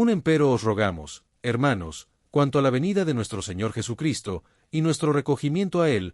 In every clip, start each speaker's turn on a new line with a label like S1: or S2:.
S1: Empero os rogamos, hermanos, cuanto a la venida de nuestro Señor Jesucristo, y nuestro recogimiento a Él,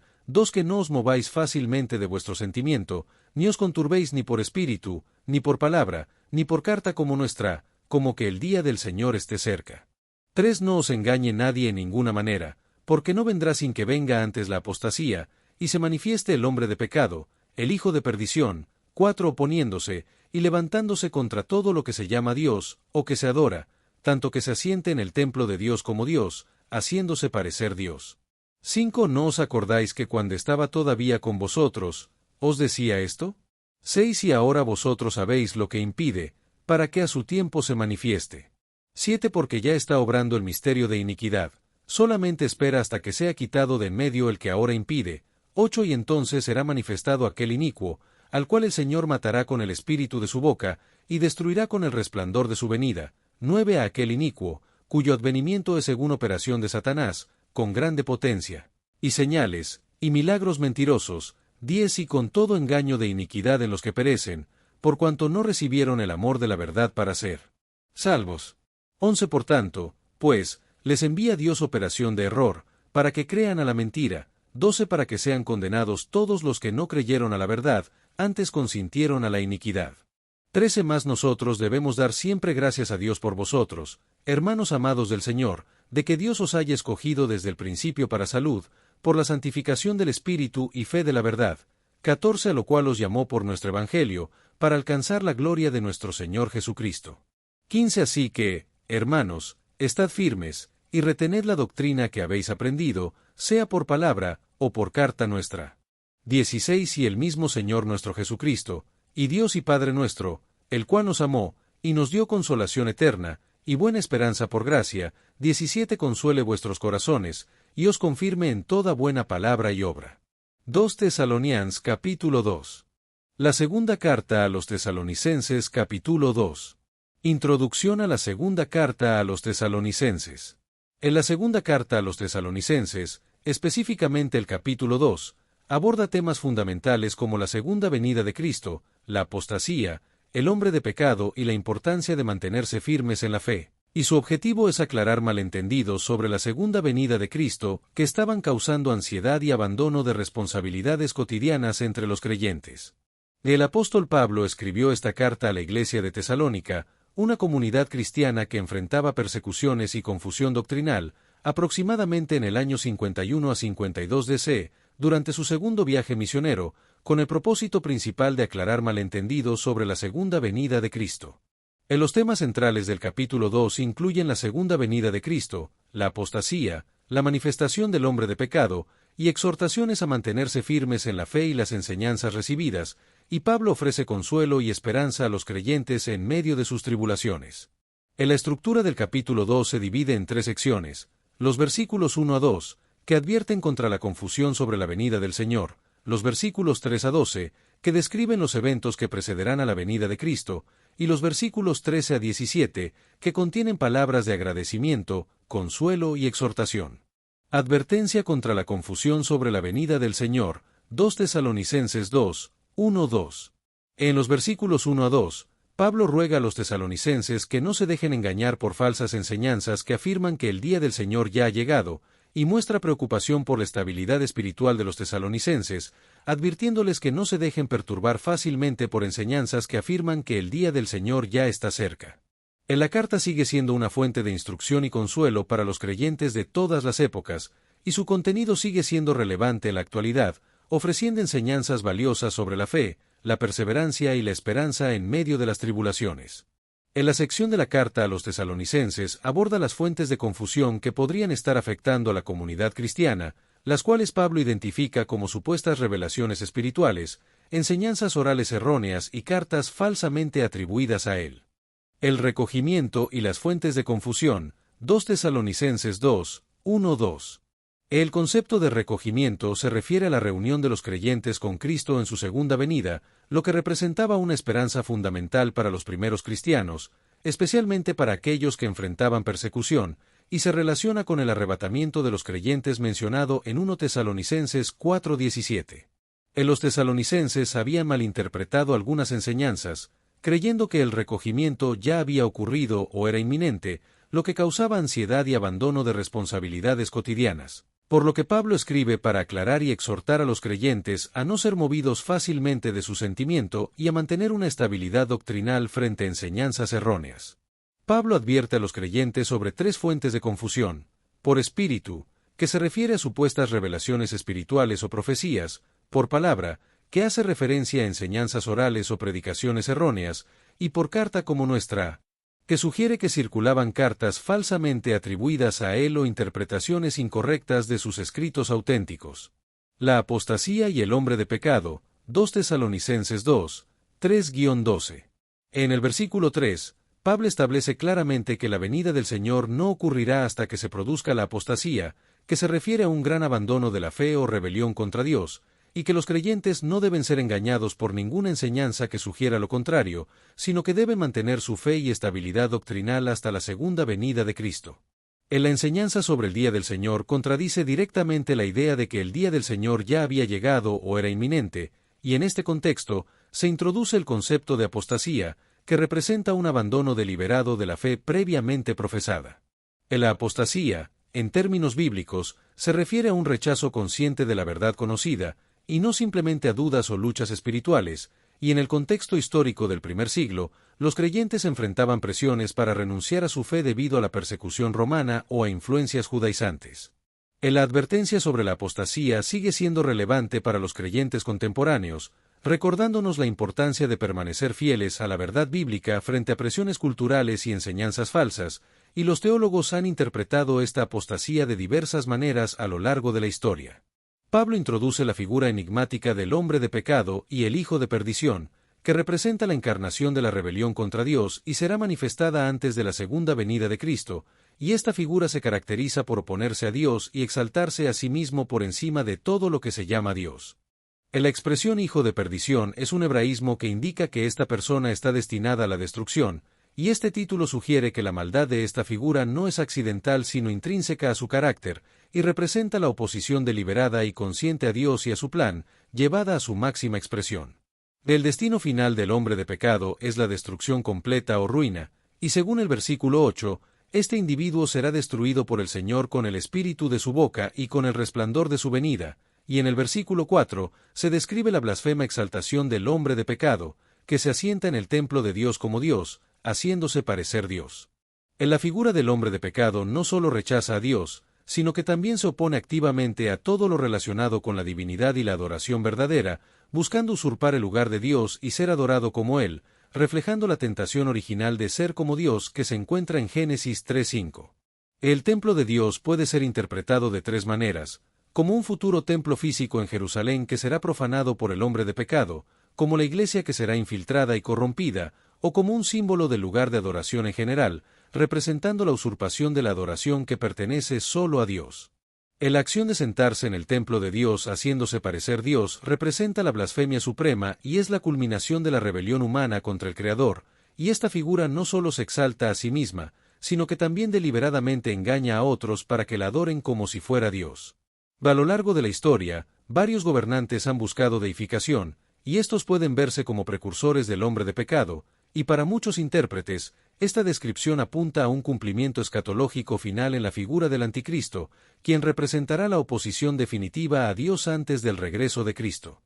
S1: que no os mováis fácilmente de vuestro sentimiento, ni os conturbéis ni por espíritu, ni por palabra, ni por carta como nuestra, como que el día del Señor esté cerca. 3. No os engañe nadie en ninguna manera, porque no vendrá sin que venga antes la apostasía, y se manifieste el hombre de pecado, el hijo de perdición. 4. Oponiéndose, y levantándose contra todo lo que se llama Dios, o que se adora, tanto que se asiente en el templo de Dios como Dios, haciéndose parecer Dios. 5. ¿No os acordáis que cuando estaba todavía con vosotros, os decía esto? 6. Y ahora vosotros sabéis lo que impide, para que a su tiempo se manifieste. 7. Porque ya está obrando el misterio de iniquidad, solamente espera hasta que sea quitado de en medio el que ahora impide. 8. Y entonces será manifestado aquel inicuo, al cual el Señor matará con el espíritu de su boca, y destruirá con el resplandor de su venida. 9. A aquel inicuo, cuyo advenimiento es según operación de Satanás, con grande potencia, y señales, y milagros mentirosos. 10. Y con todo engaño de iniquidad en los que perecen, por cuanto no recibieron el amor de la verdad para ser salvos. 11. Por tanto, pues, les envía Dios operación de error, para que crean a la mentira. 12. Para que sean condenados todos los que no creyeron a la verdad, antes consintieron a la iniquidad. 13. Más nosotros debemos dar siempre gracias a Dios por vosotros, hermanos amados del Señor, de que Dios os haya escogido desde el principio para salud, por la santificación del Espíritu y fe de la verdad. 14. A lo cual os llamó por nuestro Evangelio, para alcanzar la gloria de nuestro Señor Jesucristo. 15. Así que, hermanos, estad firmes, y retened la doctrina que habéis aprendido, sea por palabra, o por carta nuestra. 16. Y el mismo Señor nuestro Jesucristo, y Dios y Padre nuestro, el cual nos amó, y nos dio consolación eterna, y buena esperanza por gracia. 17. Consuele vuestros corazones, y os confirme en toda buena palabra y obra. 2 Tesalonians capítulo 2. La segunda carta a los tesalonicenses capítulo 2. Introducción a la segunda carta a los tesalonicenses. En la segunda carta a los tesalonicenses, específicamente el capítulo 2, aborda temas fundamentales como la segunda venida de Cristo, la apostasía, el hombre de pecado y la importancia de mantenerse firmes en la fe. Y su objetivo es aclarar malentendidos sobre la segunda venida de Cristo que estaban causando ansiedad y abandono de responsabilidades cotidianas entre los creyentes. El apóstol Pablo escribió esta carta a la iglesia de Tesalónica, una comunidad cristiana que enfrentaba persecuciones y confusión doctrinal, aproximadamente en el año 51 a 52 DC, durante su segundo viaje misionero, con el propósito principal de aclarar malentendidos sobre la segunda venida de Cristo. En los temas centrales del capítulo 2 incluyen la segunda venida de Cristo, la apostasía, la manifestación del hombre de pecado, y exhortaciones a mantenerse firmes en la fe y las enseñanzas recibidas, y Pablo ofrece consuelo y esperanza a los creyentes en medio de sus tribulaciones. En la estructura del capítulo 2 se divide en 3 secciones, los versículos 1 a 2, que advierten contra la confusión sobre la venida del Señor, los versículos 3 a 12, que describen los eventos que precederán a la venida de Cristo, y los versículos 13 a 17, que contienen palabras de agradecimiento, consuelo y exhortación. Advertencia contra la confusión sobre la venida del Señor, 2 Tesalonicenses 2, 1-2. En los versículos 1 a 2, Pablo ruega a los tesalonicenses que no se dejen engañar por falsas enseñanzas que afirman que el día del Señor ya ha llegado, y muestra preocupación por la estabilidad espiritual de los tesalonicenses, advirtiéndoles que no se dejen perturbar fácilmente por enseñanzas que afirman que el día del Señor ya está cerca. En la carta sigue siendo una fuente de instrucción y consuelo para los creyentes de todas las épocas, y su contenido sigue siendo relevante en la actualidad, ofreciendo enseñanzas valiosas sobre la fe, la perseverancia y la esperanza en medio de las tribulaciones. En la sección de la carta a los tesalonicenses aborda las fuentes de confusión que podrían estar afectando a la comunidad cristiana, las cuales Pablo identifica como supuestas revelaciones espirituales, enseñanzas orales erróneas y cartas falsamente atribuidas a él. El recogimiento y las fuentes de confusión, 2 Tesalonicenses 2, 1-2. El concepto de recogimiento se refiere a la reunión de los creyentes con Cristo en su segunda venida, lo que representaba una esperanza fundamental para los primeros cristianos, especialmente para aquellos que enfrentaban persecución, y se relaciona con el arrebatamiento de los creyentes mencionado en 1 Tesalonicenses 4:17. En los tesalonicenses habían malinterpretado algunas enseñanzas, creyendo que el recogimiento ya había ocurrido o era inminente, lo que causaba ansiedad y abandono de responsabilidades cotidianas. Por lo que Pablo escribe para aclarar y exhortar a los creyentes a no ser movidos fácilmente de su sentimiento y a mantener una estabilidad doctrinal frente a enseñanzas erróneas. Pablo advierte a los creyentes sobre tres fuentes de confusión: por espíritu, que se refiere a supuestas revelaciones espirituales o profecías; por palabra, que hace referencia a enseñanzas orales o predicaciones erróneas; y por carta como nuestra, que sugiere que circulaban cartas falsamente atribuidas a él o interpretaciones incorrectas de sus escritos auténticos. La apostasía y el hombre de pecado, 2 Tesalonicenses 2, 3-12. En el versículo 3, Pablo establece claramente que la venida del Señor no ocurrirá hasta que se produzca la apostasía, que se refiere a un gran abandono de la fe o rebelión contra Dios, y que los creyentes no deben ser engañados por ninguna enseñanza que sugiera lo contrario, sino que deben mantener su fe y estabilidad doctrinal hasta la segunda venida de Cristo. En la enseñanza sobre el día del Señor contradice directamente la idea de que el día del Señor ya había llegado o era inminente, y en este contexto se introduce el concepto de apostasía, que representa un abandono deliberado de la fe previamente profesada. La apostasía, en términos bíblicos, se refiere a un rechazo consciente de la verdad conocida, y no simplemente a dudas o luchas espirituales, y en el contexto histórico del primer siglo, los creyentes enfrentaban presiones para renunciar a su fe debido a la persecución romana o a influencias judaizantes. La advertencia sobre la apostasía sigue siendo relevante para los creyentes contemporáneos, recordándonos la importancia de permanecer fieles a la verdad bíblica frente a presiones culturales y enseñanzas falsas, y los teólogos han interpretado esta apostasía de diversas maneras a lo largo de la historia. Pablo introduce la figura enigmática del hombre de pecado y el hijo de perdición, que representa la encarnación de la rebelión contra Dios y será manifestada antes de la segunda venida de Cristo, y esta figura se caracteriza por oponerse a Dios y exaltarse a sí mismo por encima de todo lo que se llama Dios. La expresión hijo de perdición es un hebraísmo que indica que esta persona está destinada a la destrucción, y este título sugiere que la maldad de esta figura no es accidental sino intrínseca a su carácter, y representa la oposición deliberada y consciente a Dios y a su plan, llevada a su máxima expresión. El destino final del hombre de pecado es la destrucción completa o ruina, y según el versículo 8, este individuo será destruido por el Señor con el espíritu de su boca y con el resplandor de su venida, y en el versículo 4 se describe la blasfema exaltación del hombre de pecado, que se asienta en el templo de Dios como Dios, haciéndose parecer Dios. En la figura del hombre de pecado no solo rechaza a Dios, sino que también se opone activamente a todo lo relacionado con la divinidad y la adoración verdadera, buscando usurpar el lugar de Dios y ser adorado como Él, reflejando la tentación original de ser como Dios que se encuentra en Génesis 3:5. El templo de Dios puede ser interpretado de tres maneras: como un futuro templo físico en Jerusalén que será profanado por el hombre de pecado, como la iglesia que será infiltrada y corrompida, o como un símbolo del lugar de adoración en general, representando la usurpación de la adoración que pertenece solo a Dios. La acción de sentarse en el templo de Dios haciéndose parecer Dios representa la blasfemia suprema y es la culminación de la rebelión humana contra el Creador, y esta figura no solo se exalta a sí misma, sino que también deliberadamente engaña a otros para que la adoren como si fuera Dios. A lo largo de la historia, varios gobernantes han buscado deificación, y estos pueden verse como precursores del hombre de pecado, y para muchos intérpretes, esta descripción apunta a un cumplimiento escatológico final en la figura del Anticristo, quien representará la oposición definitiva a Dios antes del regreso de Cristo.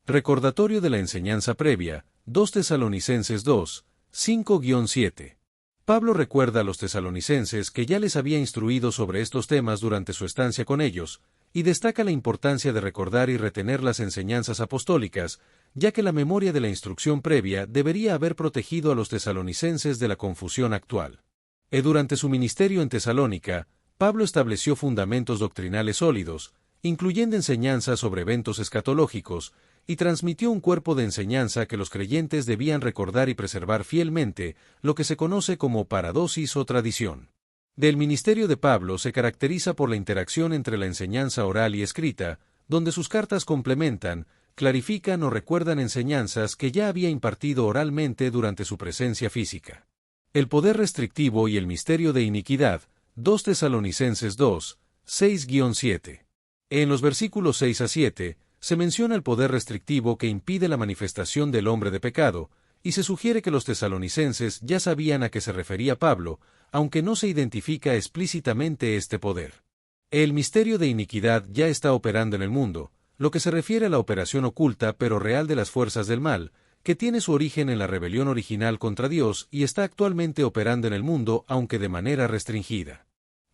S1: Recordatorio de la enseñanza previa, 2 Tesalonicenses 2, 5-7. Pablo recuerda a los tesalonicenses que ya les había instruido sobre estos temas durante su estancia con ellos, y destaca la importancia de recordar y retener las enseñanzas apostólicas, ya que la memoria de la instrucción previa debería haber protegido a los tesalonicenses de la confusión actual. Durante su ministerio en Tesalónica, Pablo estableció fundamentos doctrinales sólidos, incluyendo enseñanzas sobre eventos escatológicos, y transmitió un cuerpo de enseñanza que los creyentes debían recordar y preservar fielmente, lo que se conoce como paradosis o tradición. Del ministerio de Pablo se caracteriza por la interacción entre la enseñanza oral y escrita, donde sus cartas complementan, clarifican o recuerdan enseñanzas que ya había impartido oralmente durante su presencia física. El poder restrictivo y el misterio de iniquidad, 2 Tesalonicenses 2, 6-7. En los versículos 6 a 7, se menciona el poder restrictivo que impide la manifestación del hombre de pecado, y se sugiere que los tesalonicenses ya sabían a qué se refería Pablo, aunque no se identifica explícitamente este poder. El misterio de iniquidad ya está operando en el mundo, lo que se refiere a la operación oculta pero real de las fuerzas del mal, que tiene su origen en la rebelión original contra Dios y está actualmente operando en el mundo, aunque de manera restringida.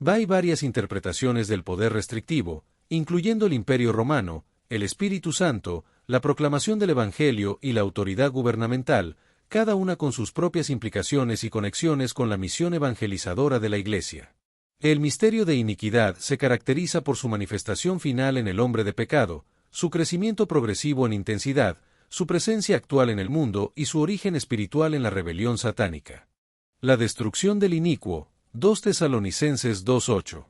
S1: Hay varias interpretaciones del poder restrictivo, incluyendo el Imperio Romano, el Espíritu Santo, la proclamación del Evangelio y la autoridad gubernamental, cada una con sus propias implicaciones y conexiones con la misión evangelizadora de la Iglesia. El misterio de iniquidad se caracteriza por su manifestación final en el hombre de pecado, su crecimiento progresivo en intensidad, su presencia actual en el mundo y su origen espiritual en la rebelión satánica. La destrucción del inicuo, 2 Tesalonicenses 2:8.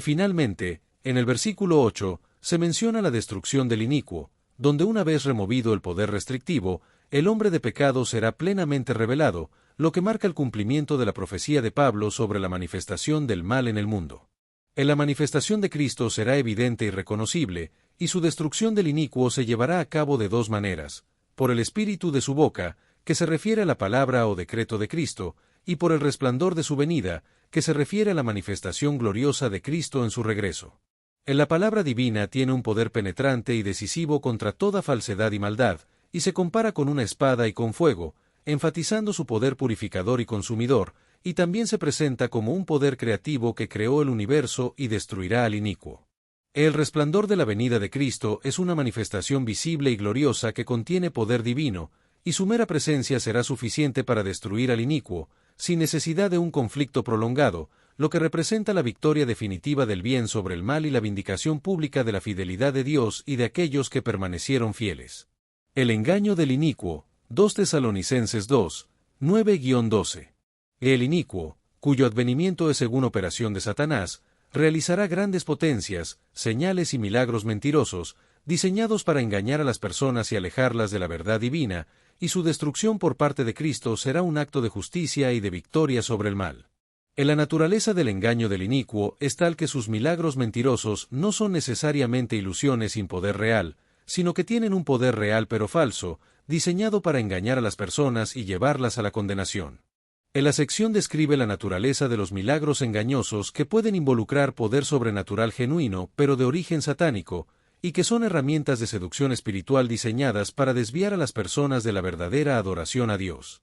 S1: Finalmente, en el versículo 8, se menciona la destrucción del inicuo, donde una vez removido el poder restrictivo, el hombre de pecado será plenamente revelado, lo que marca el cumplimiento de la profecía de Pablo sobre la manifestación del mal en el mundo. En la manifestación de Cristo será evidente y reconocible, y su destrucción del inicuo se llevará a cabo de dos maneras: por el espíritu de su boca, que se refiere a la palabra o decreto de Cristo, y por el resplandor de su venida, que se refiere a la manifestación gloriosa de Cristo en su regreso. La palabra divina tiene un poder penetrante y decisivo contra toda falsedad y maldad, y se compara con una espada y con fuego, enfatizando su poder purificador y consumidor, y también se presenta como un poder creativo que creó el universo y destruirá al inicuo. El resplandor de la venida de Cristo es una manifestación visible y gloriosa que contiene poder divino, y su mera presencia será suficiente para destruir al inicuo, sin necesidad de un conflicto prolongado, lo que representa la victoria definitiva del bien sobre el mal y la vindicación pública de la fidelidad de Dios y de aquellos que permanecieron fieles. El engaño del inicuo, 2 Tesalonicenses 2, 9-12. El inicuo, cuyo advenimiento es según operación de Satanás, realizará grandes potencias, señales y milagros mentirosos, diseñados para engañar a las personas y alejarlas de la verdad divina, y su destrucción por parte de Cristo será un acto de justicia y de victoria sobre el mal. En la naturaleza del engaño del inicuo es tal que sus milagros mentirosos no son necesariamente ilusiones sin poder real, sino que tienen un poder real pero falso, diseñado para engañar a las personas y llevarlas a la condenación. En la sección describe la naturaleza de los milagros engañosos que pueden involucrar poder sobrenatural genuino pero de origen satánico, y que son herramientas de seducción espiritual diseñadas para desviar a las personas de la verdadera adoración a Dios.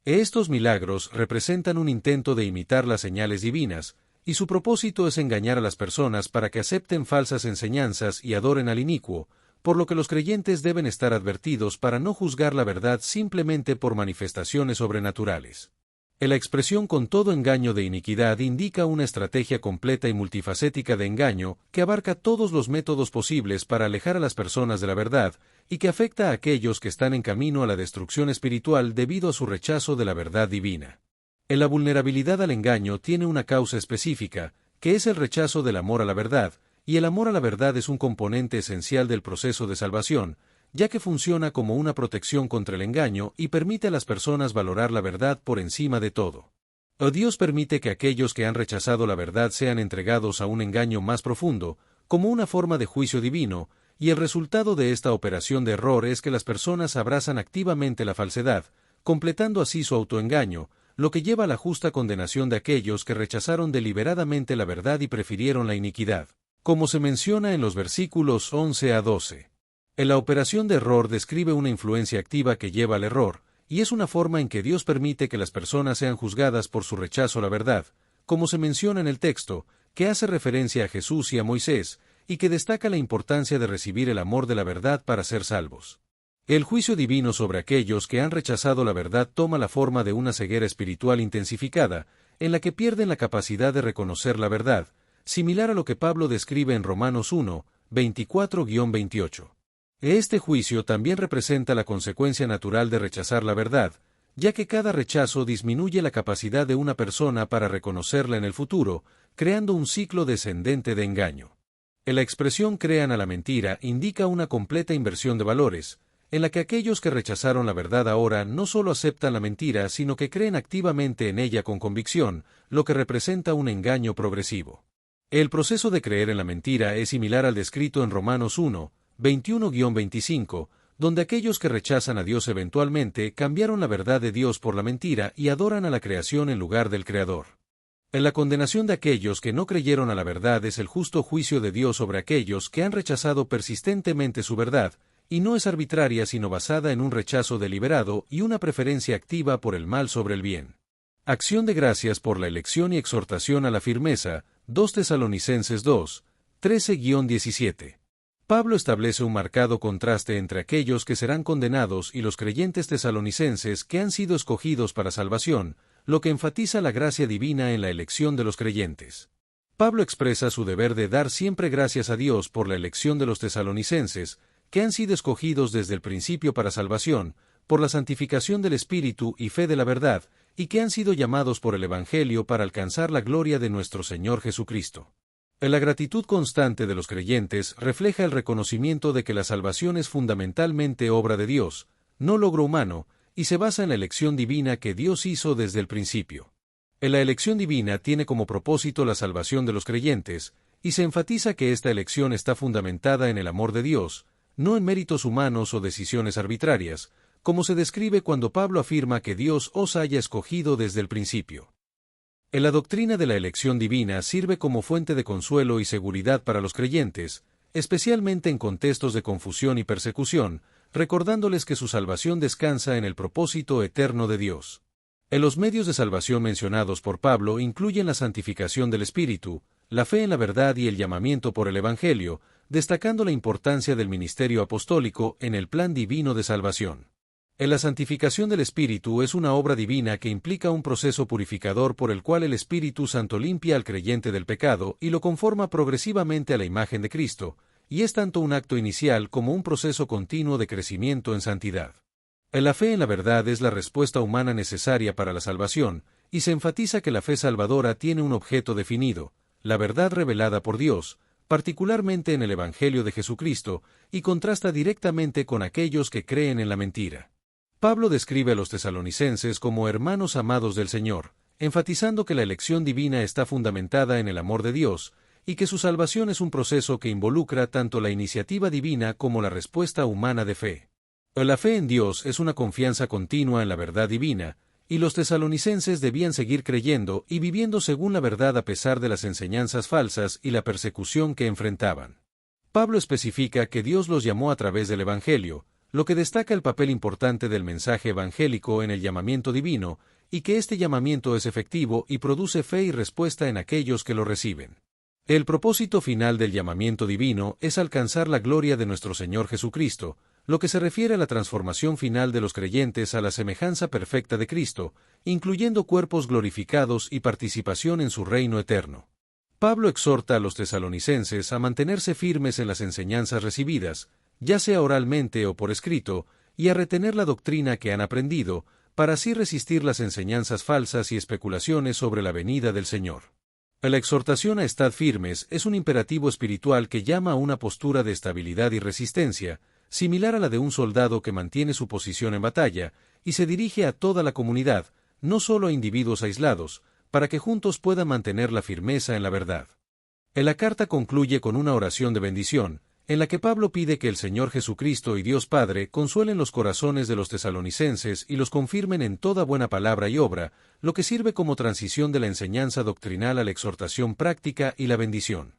S1: Estos milagros representan un intento de imitar las señales divinas, y su propósito es engañar a las personas para que acepten falsas enseñanzas y adoren al inicuo, por lo que los creyentes deben estar advertidos para no juzgar la verdad simplemente por manifestaciones sobrenaturales. La expresión con todo engaño de iniquidad indica una estrategia completa y multifacética de engaño que abarca todos los métodos posibles para alejar a las personas de la verdad y que afecta a aquellos que están en camino a la destrucción espiritual debido a su rechazo de la verdad divina. La vulnerabilidad al engaño tiene una causa específica, que es el rechazo del amor a la verdad, y el amor a la verdad es un componente esencial del proceso de salvación, ya que funciona como una protección contra el engaño y permite a las personas valorar la verdad por encima de todo. Dios permite que aquellos que han rechazado la verdad sean entregados a un engaño más profundo, como una forma de juicio divino, y el resultado de esta operación de error es que las personas abrazan activamente la falsedad, completando así su autoengaño, lo que lleva a la justa condenación de aquellos que rechazaron deliberadamente la verdad y prefirieron la iniquidad, como se menciona en los versículos 11-12. La operación de error describe una influencia activa que lleva al error, y es una forma en que Dios permite que las personas sean juzgadas por su rechazo a la verdad, como se menciona en el texto, que hace referencia a Jesús y a Moisés, y que destaca la importancia de recibir el amor de la verdad para ser salvos. El juicio divino sobre aquellos que han rechazado la verdad toma la forma de una ceguera espiritual intensificada, en la que pierden la capacidad de reconocer la verdad, similar a lo que Pablo describe en Romanos 1, 24-28. Este juicio también representa la consecuencia natural de rechazar la verdad, ya que cada rechazo disminuye la capacidad de una persona para reconocerla en el futuro, creando un ciclo descendente de engaño. La expresión crean a la mentira indica una completa inversión de valores, en la que aquellos que rechazaron la verdad ahora no solo aceptan la mentira, sino que creen activamente en ella con convicción, lo que representa un engaño progresivo. El proceso de creer en la mentira es similar al descrito en Romanos 1, 21-25, donde aquellos que rechazan a Dios eventualmente cambiaron la verdad de Dios por la mentira y adoran a la creación en lugar del Creador. En la condenación de aquellos que no creyeron a la verdad es el justo juicio de Dios sobre aquellos que han rechazado persistentemente su verdad, y no es arbitraria sino basada en un rechazo deliberado y una preferencia activa por el mal sobre el bien. Acción de gracias por la elección y exhortación a la firmeza, 2 Tesalonicenses 2, 13-17. Pablo establece un marcado contraste entre aquellos que serán condenados y los creyentes tesalonicenses que han sido escogidos para salvación, lo que enfatiza la gracia divina en la elección de los creyentes. Pablo expresa su deber de dar siempre gracias a Dios por la elección de los tesalonicenses, que han sido escogidos desde el principio para salvación, por la santificación del Espíritu y fe de la verdad, y que han sido llamados por el Evangelio para alcanzar la gloria de nuestro Señor Jesucristo. La gratitud constante de los creyentes refleja el reconocimiento de que la salvación es fundamentalmente obra de Dios, no logro humano, y se basa en la elección divina que Dios hizo desde el principio. La elección divina tiene como propósito la salvación de los creyentes, y se enfatiza que esta elección está fundamentada en el amor de Dios, no en méritos humanos o decisiones arbitrarias, como se describe cuando Pablo afirma que Dios os haya escogido desde el principio. La doctrina de la elección divina sirve como fuente de consuelo y seguridad para los creyentes, especialmente en contextos de confusión y persecución, recordándoles que su salvación descansa en el propósito eterno de Dios. Los medios de salvación mencionados por Pablo incluyen la santificación del Espíritu, la fe en la verdad y el llamamiento por el Evangelio, destacando la importancia del ministerio apostólico en el plan divino de salvación. La santificación del Espíritu es una obra divina que implica un proceso purificador por el cual el Espíritu Santo limpia al creyente del pecado y lo conforma progresivamente a la imagen de Cristo, y es tanto un acto inicial como un proceso continuo de crecimiento en santidad. La fe en la verdad es la respuesta humana necesaria para la salvación, y se enfatiza que la fe salvadora tiene un objeto definido, la verdad revelada por Dios, particularmente en el Evangelio de Jesucristo, y contrasta directamente con aquellos que creen en la mentira. Pablo describe a los tesalonicenses como hermanos amados del Señor, enfatizando que la elección divina está fundamentada en el amor de Dios, y que su salvación es un proceso que involucra tanto la iniciativa divina como la respuesta humana de fe. La fe en Dios es una confianza continua en la verdad divina, y los tesalonicenses debían seguir creyendo y viviendo según la verdad a pesar de las enseñanzas falsas y la persecución que enfrentaban. Pablo especifica que Dios los llamó a través del Evangelio, lo que destaca el papel importante del mensaje evangélico en el llamamiento divino, y que este llamamiento es efectivo y produce fe y respuesta en aquellos que lo reciben. El propósito final del llamamiento divino es alcanzar la gloria de nuestro Señor Jesucristo, lo que se refiere a la transformación final de los creyentes a la semejanza perfecta de Cristo, incluyendo cuerpos glorificados y participación en su reino eterno. Pablo exhorta a los tesalonicenses a mantenerse firmes en las enseñanzas recibidas, ya sea oralmente o por escrito, y a retener la doctrina que han aprendido, para así resistir las enseñanzas falsas y especulaciones sobre la venida del Señor. La exhortación a estar firmes es un imperativo espiritual que llama a una postura de estabilidad y resistencia, similar a la de un soldado que mantiene su posición en batalla, y se dirige a toda la comunidad, no solo a individuos aislados, para que juntos puedan mantener la firmeza en la verdad. La carta concluye con una oración de bendición, en la que Pablo pide que el Señor Jesucristo y Dios Padre consuelen los corazones de los tesalonicenses y los confirmen en toda buena palabra y obra, lo que sirve como transición de la enseñanza doctrinal a la exhortación práctica y la bendición.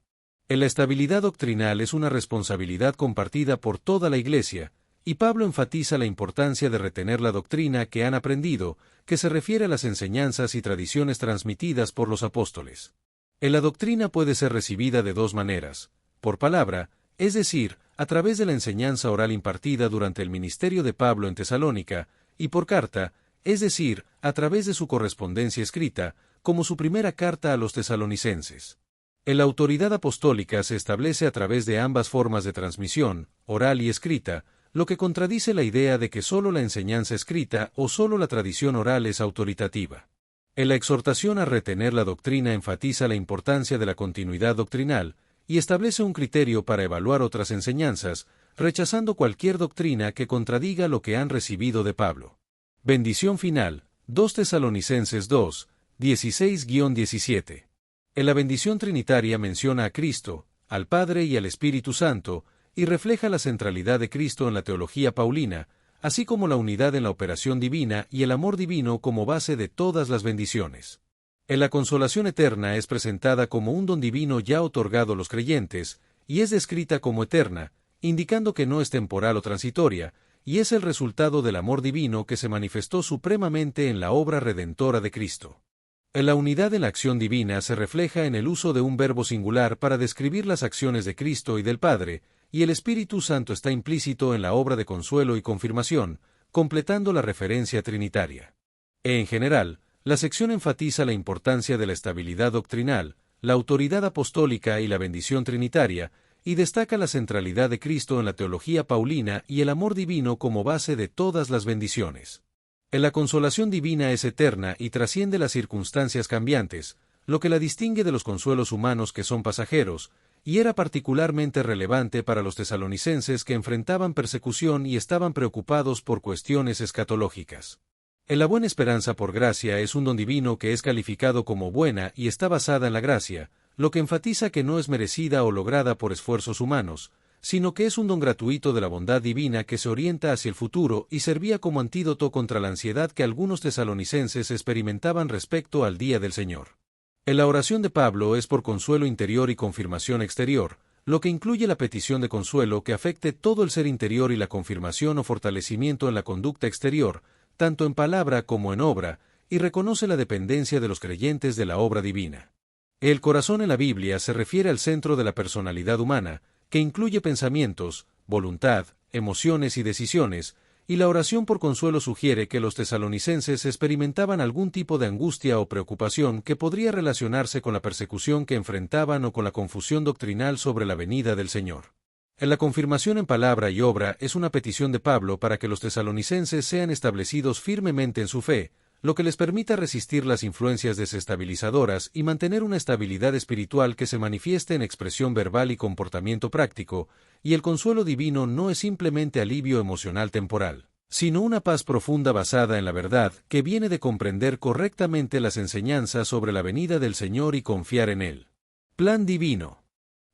S1: La estabilidad doctrinal es una responsabilidad compartida por toda la Iglesia, y Pablo enfatiza la importancia de retener la doctrina que han aprendido, que se refiere a las enseñanzas y tradiciones transmitidas por los apóstoles. La doctrina puede ser recibida de dos maneras: por palabra, es decir, a través de la enseñanza oral impartida durante el ministerio de Pablo en Tesalónica, y por carta, es decir, a través de su correspondencia escrita, como su primera carta a los tesalonicenses. La autoridad apostólica se establece a través de ambas formas de transmisión, oral y escrita, lo que contradice la idea de que solo la enseñanza escrita o solo la tradición oral es autoritativa. La exhortación a retener la doctrina enfatiza la importancia de la continuidad doctrinal, y establece un criterio para evaluar otras enseñanzas, rechazando cualquier doctrina que contradiga lo que han recibido de Pablo. Bendición final, 2 Tesalonicenses 2, 16-17. La bendición trinitaria menciona a Cristo, al Padre y al Espíritu Santo, y refleja la centralidad de Cristo en la teología paulina, así como la unidad en la operación divina y el amor divino como base de todas las bendiciones. En la consolación eterna es presentada como un don divino ya otorgado a los creyentes, y es descrita como eterna, indicando que no es temporal o transitoria, y es el resultado del amor divino que se manifestó supremamente en la obra redentora de Cristo. La unidad en la acción divina se refleja en el uso de un verbo singular para describir las acciones de Cristo y del Padre, y el Espíritu Santo está implícito en la obra de consuelo y confirmación, completando la referencia trinitaria. En general, la sección enfatiza la importancia de la estabilidad doctrinal, la autoridad apostólica y la bendición trinitaria, y destaca la centralidad de Cristo en la teología paulina y el amor divino como base de todas las bendiciones. La consolación divina es eterna y trasciende las circunstancias cambiantes, lo que la distingue de los consuelos humanos que son pasajeros, y era particularmente relevante para los tesalonicenses que enfrentaban persecución y estaban preocupados por cuestiones escatológicas. La buena esperanza por gracia es un don divino que es calificado como buena y está basada en la gracia, lo que enfatiza que no es merecida o lograda por esfuerzos humanos, sino que es un don gratuito de la bondad divina que se orienta hacia el futuro y servía como antídoto contra la ansiedad que algunos tesalonicenses experimentaban respecto al día del Señor. La oración de Pablo es por consuelo interior y confirmación exterior, lo que incluye la petición de consuelo que afecte todo el ser interior y la confirmación o fortalecimiento en la conducta exterior, tanto en palabra como en obra, y reconoce la dependencia de los creyentes de la obra divina. El corazón en la Biblia se refiere al centro de la personalidad humana, que incluye pensamientos, voluntad, emociones y decisiones, y la oración por consuelo sugiere que los tesalonicenses experimentaban algún tipo de angustia o preocupación que podría relacionarse con la persecución que enfrentaban o con la confusión doctrinal sobre la venida del Señor. La confirmación en palabra y obra es una petición de Pablo para que los tesalonicenses sean establecidos firmemente en su fe, lo que les permita resistir las influencias desestabilizadoras y mantener una estabilidad espiritual que se manifieste en expresión verbal y comportamiento práctico, y el consuelo divino no es simplemente alivio emocional temporal, sino una paz profunda basada en la verdad que viene de comprender correctamente las enseñanzas sobre la venida del Señor y confiar en Él. Plan divino.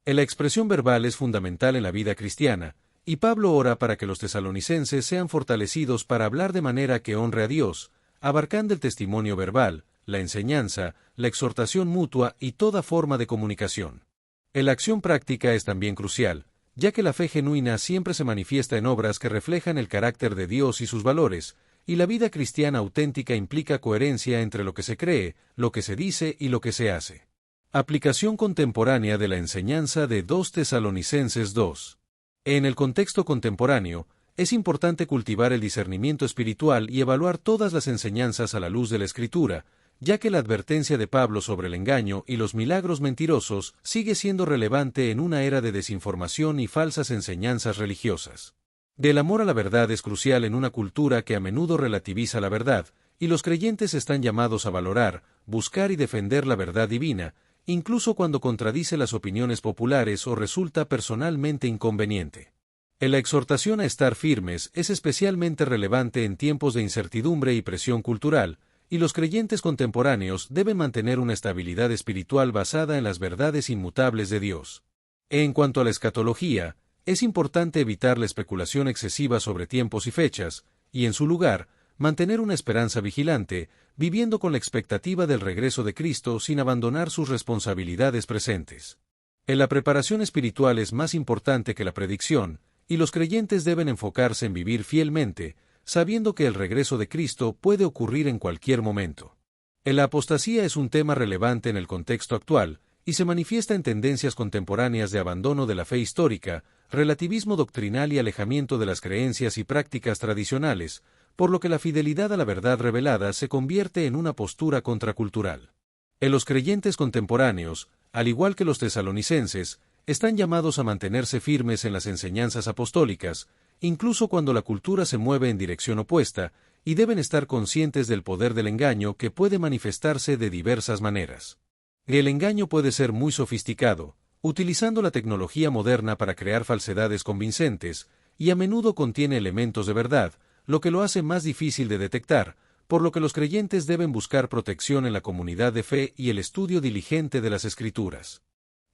S1: La expresión verbal es fundamental en la vida cristiana, y Pablo ora para que los tesalonicenses sean fortalecidos para hablar de manera que honre a Dios, abarcando el testimonio verbal, la enseñanza, la exhortación mutua y toda forma de comunicación. La acción práctica es también crucial, ya que la fe genuina siempre se manifiesta en obras que reflejan el carácter de Dios y sus valores, y la vida cristiana auténtica implica coherencia entre lo que se cree, lo que se dice y lo que se hace. Aplicación contemporánea de la enseñanza de 2 Tesalonicenses 2. En el contexto contemporáneo, es importante cultivar el discernimiento espiritual y evaluar todas las enseñanzas a la luz de la Escritura, ya que la advertencia de Pablo sobre el engaño y los milagros mentirosos sigue siendo relevante en una era de desinformación y falsas enseñanzas religiosas. El amor a la verdad es crucial en una cultura que a menudo relativiza la verdad, y los creyentes están llamados a valorar, buscar y defender la verdad divina, incluso cuando contradice las opiniones populares o resulta personalmente inconveniente. La exhortación a estar firmes es especialmente relevante en tiempos de incertidumbre y presión cultural, y los creyentes contemporáneos deben mantener una estabilidad espiritual basada en las verdades inmutables de Dios. En cuanto a la escatología, es importante evitar la especulación excesiva sobre tiempos y fechas, y en su lugar, mantener una esperanza vigilante, viviendo con la expectativa del regreso de Cristo sin abandonar sus responsabilidades presentes. La preparación espiritual es más importante que la predicción, y los creyentes deben enfocarse en vivir fielmente, sabiendo que el regreso de Cristo puede ocurrir en cualquier momento. La apostasía es un tema relevante en el contexto actual, y se manifiesta en tendencias contemporáneas de abandono de la fe histórica, relativismo doctrinal y alejamiento de las creencias y prácticas tradicionales, por lo que la fidelidad a la verdad revelada se convierte en una postura contracultural. Los creyentes contemporáneos, al igual que los tesalonicenses, están llamados a mantenerse firmes en las enseñanzas apostólicas, incluso cuando la cultura se mueve en dirección opuesta, y deben estar conscientes del poder del engaño que puede manifestarse de diversas maneras. El engaño puede ser muy sofisticado, utilizando la tecnología moderna para crear falsedades convincentes, y a menudo contiene elementos de verdad, lo que lo hace más difícil de detectar, por lo que los creyentes deben buscar protección en la comunidad de fe y el estudio diligente de las Escrituras.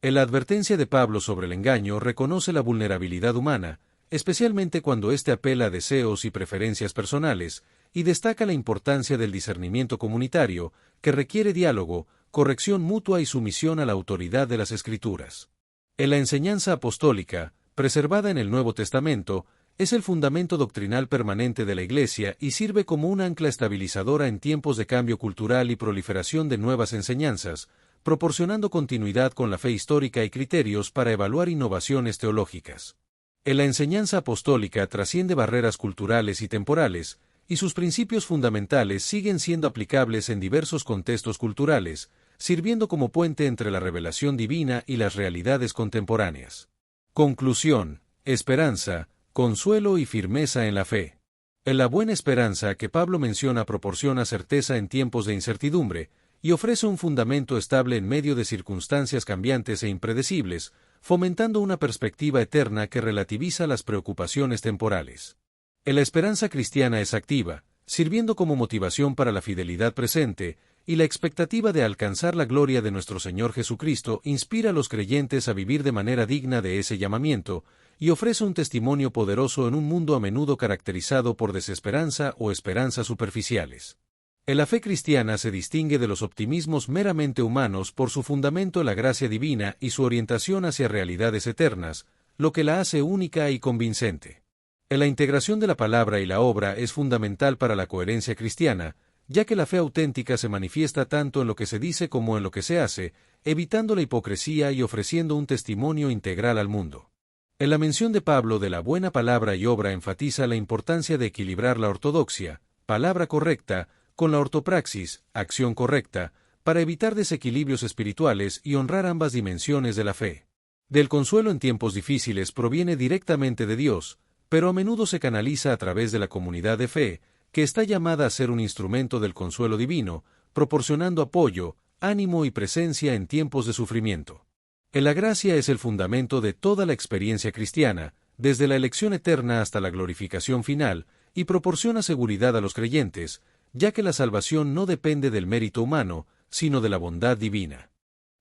S1: En la advertencia de Pablo sobre el engaño reconoce la vulnerabilidad humana, especialmente cuando éste apela a deseos y preferencias personales, y destaca la importancia del discernimiento comunitario, que requiere diálogo, corrección mutua y sumisión a la autoridad de las Escrituras. En la enseñanza apostólica, preservada en el Nuevo Testamento, es el fundamento doctrinal permanente de la Iglesia y sirve como un ancla estabilizadora en tiempos de cambio cultural y proliferación de nuevas enseñanzas, proporcionando continuidad con la fe histórica y criterios para evaluar innovaciones teológicas. En la enseñanza apostólica trasciende barreras culturales y temporales, y sus principios fundamentales siguen siendo aplicables en diversos contextos culturales, sirviendo como puente entre la revelación divina y las realidades contemporáneas. Conclusión: esperanza, consuelo y firmeza en la fe. En la buena esperanza que Pablo menciona proporciona certeza en tiempos de incertidumbre, y ofrece un fundamento estable en medio de circunstancias cambiantes e impredecibles, fomentando una perspectiva eterna que relativiza las preocupaciones temporales. La esperanza cristiana es activa, sirviendo como motivación para la fidelidad presente, y la expectativa de alcanzar la gloria de nuestro Señor Jesucristo inspira a los creyentes a vivir de manera digna de ese llamamiento, y ofrece un testimonio poderoso en un mundo a menudo caracterizado por desesperanza o esperanzas superficiales. La fe cristiana se distingue de los optimismos meramente humanos por su fundamento en la gracia divina y su orientación hacia realidades eternas, lo que la hace única y convincente. La integración de la palabra y la obra es fundamental para la coherencia cristiana, ya que la fe auténtica se manifiesta tanto en lo que se dice como en lo que se hace, evitando la hipocresía y ofreciendo un testimonio integral al mundo. En la mención de Pablo de la buena palabra y obra enfatiza la importancia de equilibrar la ortodoxia, palabra correcta, con la ortopraxis, acción correcta, para evitar desequilibrios espirituales y honrar ambas dimensiones de la fe. Del consuelo en tiempos difíciles proviene directamente de Dios, pero a menudo se canaliza a través de la comunidad de fe, que está llamada a ser un instrumento del consuelo divino, proporcionando apoyo, ánimo y presencia en tiempos de sufrimiento. La gracia es el fundamento de toda la experiencia cristiana, desde la elección eterna hasta la glorificación final, y proporciona seguridad a los creyentes, ya que la salvación no depende del mérito humano, sino de la bondad divina.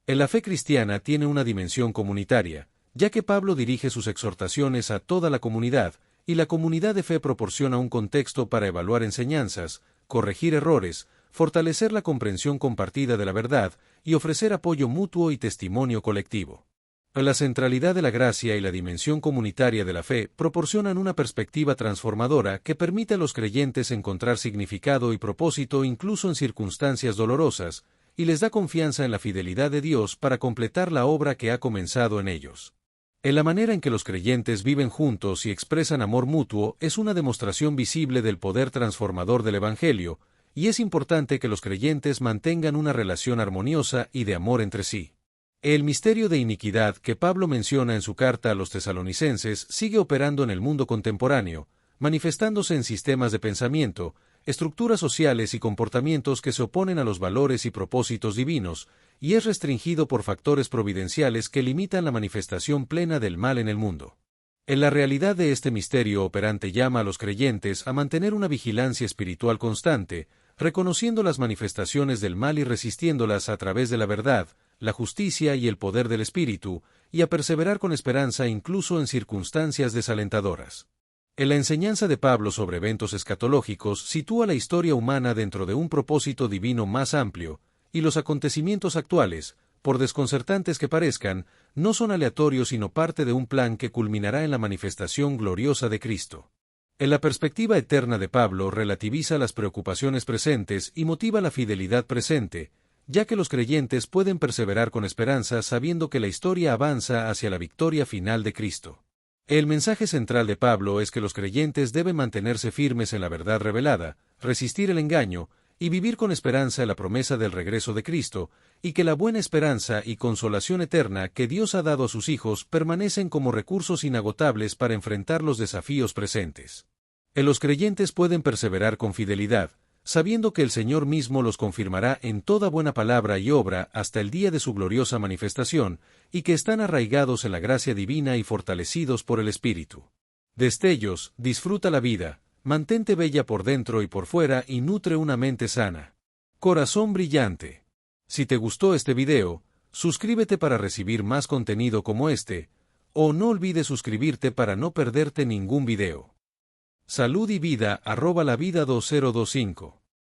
S1: La fe cristiana tiene una dimensión comunitaria, ya que Pablo dirige sus exhortaciones a toda la comunidad, y la comunidad de fe proporciona un contexto para evaluar enseñanzas, corregir errores, fortalecer la comprensión compartida de la verdad, y ofrecer apoyo mutuo y testimonio colectivo. La centralidad de la gracia y la dimensión comunitaria de la fe proporcionan una perspectiva transformadora que permite a los creyentes encontrar significado y propósito incluso en circunstancias dolorosas, y les da confianza en la fidelidad de Dios para completar la obra que ha comenzado en ellos. La manera en que los creyentes viven juntos y expresan amor mutuo es una demostración visible del poder transformador del Evangelio, y es importante que los creyentes mantengan una relación armoniosa y de amor entre sí. El misterio de iniquidad que Pablo menciona en su carta a los tesalonicenses sigue operando en el mundo contemporáneo, manifestándose en sistemas de pensamiento, estructuras sociales y comportamientos que se oponen a los valores y propósitos divinos, y es restringido por factores providenciales que limitan la manifestación plena del mal en el mundo. En la realidad de este misterio operante llama a los creyentes a mantener una vigilancia espiritual constante, reconociendo las manifestaciones del mal y resistiéndolas a través de la verdad, la justicia y el poder del Espíritu, y a perseverar con esperanza incluso en circunstancias desalentadoras. La enseñanza de Pablo sobre eventos escatológicos sitúa la historia humana dentro de un propósito divino más amplio, y los acontecimientos actuales, por desconcertantes que parezcan, no son aleatorios sino parte de un plan que culminará en la manifestación gloriosa de Cristo. La perspectiva eterna de Pablo relativiza las preocupaciones presentes y motiva la fidelidad presente, ya que los creyentes pueden perseverar con esperanza sabiendo que la historia avanza hacia la victoria final de Cristo. El mensaje central de Pablo es que los creyentes deben mantenerse firmes en la verdad revelada, resistir el engaño, y vivir con esperanza en la promesa del regreso de Cristo, y que la buena esperanza y consolación eterna que Dios ha dado a sus hijos permanecen como recursos inagotables para enfrentar los desafíos presentes. Los creyentes pueden perseverar con fidelidad, sabiendo que el Señor mismo los confirmará en toda buena palabra y obra hasta el día de su gloriosa manifestación, y que están arraigados en la gracia divina y fortalecidos por el Espíritu. Destellos, disfruta la vida, mantente bella por dentro y por fuera y nutre una mente sana. Corazón brillante. Si te gustó este video, suscríbete para recibir más contenido como este, o no olvides suscribirte para no perderte ningún video. Salud y vida @lavida2025